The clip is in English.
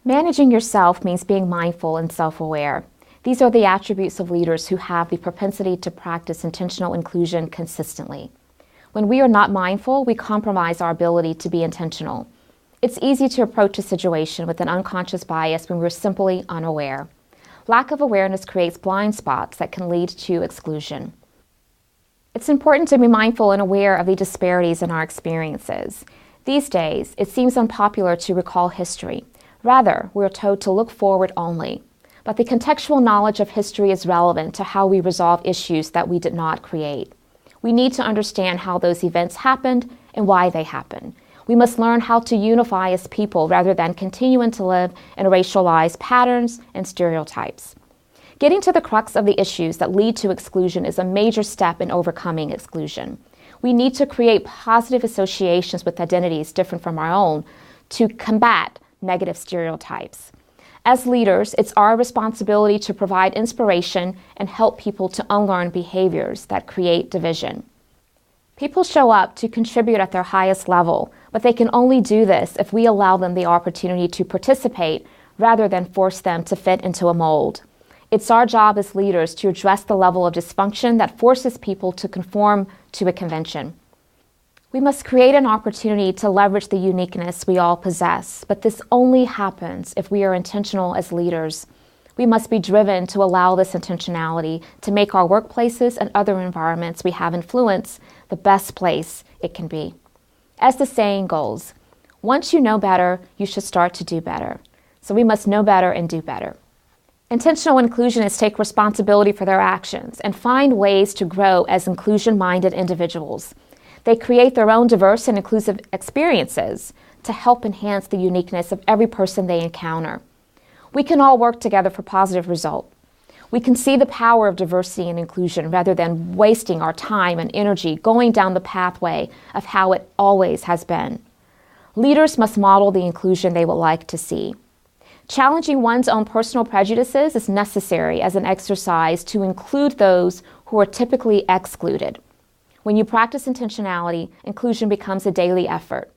Managing yourself means being mindful and self-aware. These are the attributes of leaders who have the propensity to practice intentional inclusion consistently. When we are not mindful, we compromise our ability to be intentional. It's easy to approach a situation with an unconscious bias when we're simply unaware. Lack of awareness creates blind spots that can lead to exclusion. It's important to be mindful and aware of the disparities in our experiences. These days, it seems unpopular to recall history. Rather, we're told to look forward only. But the contextual knowledge of history is relevant to how we resolve issues that we did not create. We need to understand how those events happened and why they happened. We must learn how to unify as people rather than continuing to live in racialized patterns and stereotypes. Getting to the crux of the issues that lead to exclusion is a major step in overcoming exclusion. We need to create positive associations with identities different from our own to combat negative stereotypes. As leaders, it's our responsibility to provide inspiration and help people to unlearn behaviors that create division. People show up to contribute at their highest level, but they can only do this if we allow them the opportunity to participate rather than force them to fit into a mold. It's our job as leaders to address the level of dysfunction that forces people to conform to a convention. We must create an opportunity to leverage the uniqueness we all possess, but this only happens if we are intentional as leaders. We must be driven to allow this intentionality to make our workplaces and other environments we have influence the best place it can be. As the saying goes, once you know better, you should start to do better. So we must know better and do better. Intentional inclusionists take responsibility for their actions and find ways to grow as inclusion-minded individuals. They create their own diverse and inclusive experiences to help enhance the uniqueness of every person they encounter. We can all work together for positive results. We can see the power of diversity and inclusion rather than wasting our time and energy going down the pathway of how it always has been. Leaders must model the inclusion they would like to see. Challenging one's own personal prejudices is necessary as an exercise to include those who are typically excluded. When you practice intentionality, inclusion becomes a daily effort.